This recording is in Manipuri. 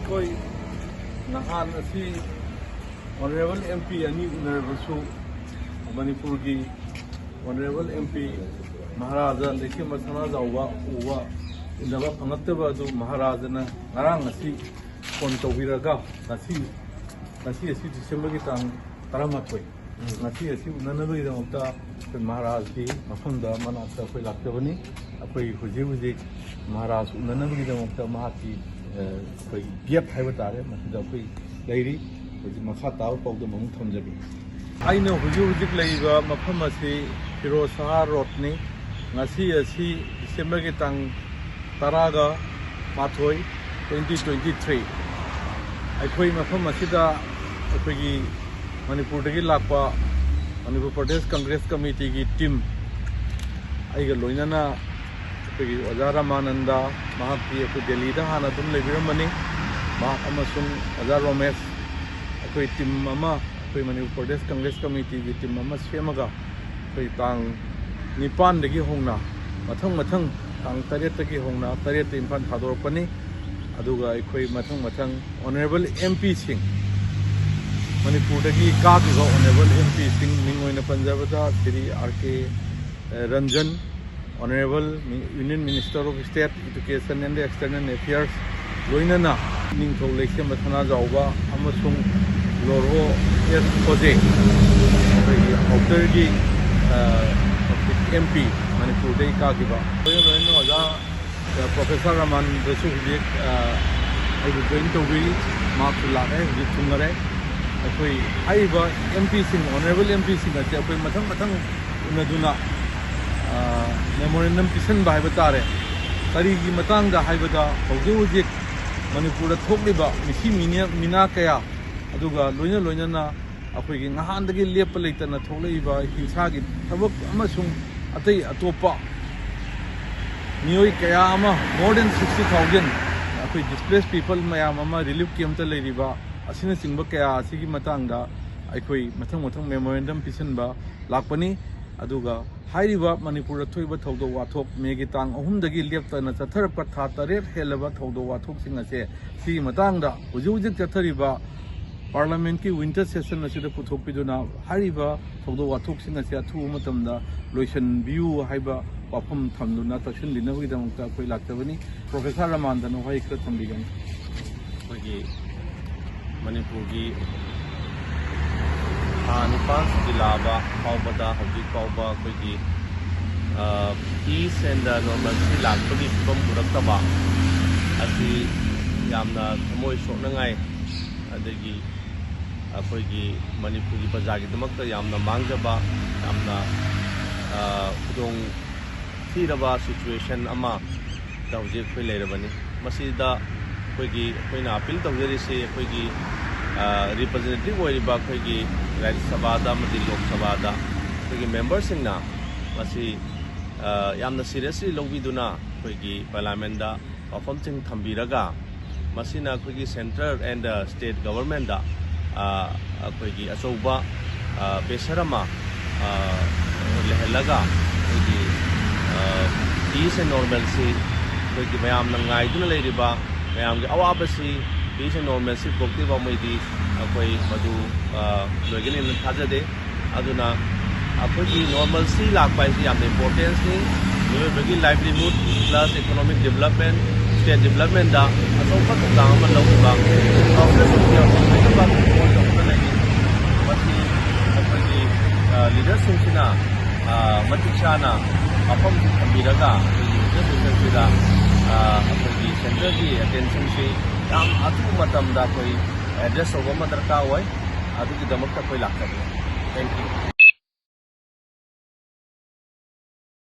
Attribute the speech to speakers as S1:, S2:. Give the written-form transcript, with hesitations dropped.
S1: Koi Nahan Asi Honorable MP Ani Unarabasu Manipur ki Honorable MP Maharaja Leishemba Sanajaoba Uwa Indaba Pangataba du Maharajana Narang Asi Konto Viraga Nasi Asi December ki tang Taramatoi Nasi Asi Unanabi Ramta Maharaj ki Mafunda Manasa Koi Laktabani Akoi Huji Maharaj Unanabi Ramta Mahati Koi Giap Havatare Masida Koi Lady Makata of the Mount Tonjabi. I know Huji Laiva Mapamasi Hirosa Rotni Nasi Asi December Kitang Taraga Matoi 2023. I put Mapamasida Apegi Manipur Lapa Manipur Congress Committee team. I got Loinana Azara Mananda Mahati Delhi Hanatum Leviramani Mah Amasung Azar Romes. Koi tim mama koi Manipur Congress Committee ki tim mama semaga koi tang nipan degi hongna mathang tang taret degi hongna taret impan thador pani aduga koi mathang Honorable MP Singh Manipur degi ka gi Honorable MP Singh mingoina Punjabada Sri RK Ranjan Honorable Union Minister of State Education and External Affairs loinana ningthau Leishemba Sanajaoba amasung Loro yes project outer gi MP Manipur dei ka giba no ja Professor Raman Desu ji ai join to we mark la ne ji thungare akoi aiba MP Singh Honorable MP Singh ase akoi mathang unaduna memorandum pisan bai batare tari gi matang da haibada hojik Manipur thokliba misi mina kaya aduga loina akoigi ngahandagi lepa leitana tholaiba hinsagi thabak amasung atai atopa nioi kaya ama more than 60,000 akoi displaced people mayam ama relief camp ta leiriba asina singba kaya asigi matangda akoi mathang memorandum pisanba lakpani aduga hairiba Manipur thoiba thodo wathok megi tang ahumdagi leptana chatharpa tha taret helaba thodo wathok singase si matangda hujujik chathariba Parliament ki winter session asida puthokpiduna hariba thodo wathok singase athu matamda loisan view haiba wafam thamduna tasin dinabagi damta koi laktabani Professor Ramandano hai kra thambigan
S2: kogi Manipur gi Manipur Dilaba Paubada Hoji Pauba kogi peace and normalcy lakpagi from Buraktaba asi yamna moi soknangai adagi akoigi Manipur gi Pajagi damakta yamna mangjaba yamna khudong thiraba situation ama tawje khoi leirabani masida koigi koina appeal tawjeri se koigi representative oiriba koigi Rajya Sabha da madi Lok Sabha da koigi members na masi yamna seriously lobiduna koigi parliament da wafam ching thambiraga masina koigi central and state government da koigi achoba besarama lehelaga koigi peace and normalcy koigi mayam nangai duna leiriba mayam ge awabasi peace and normalcy kokti ba moidi koi madu login in thajade aduna akogi normalcy lakpai si yam importance ni bagi livelihood plus economic development state development da asopa tang ma lo ba problem ya ko ba ko to lagi mati akogi leadership sina matiksana apam thambiraga leadership da akogi center ki attention si yam atu matam da koi address over madarka hoy adu ki damakta koi lakta thank you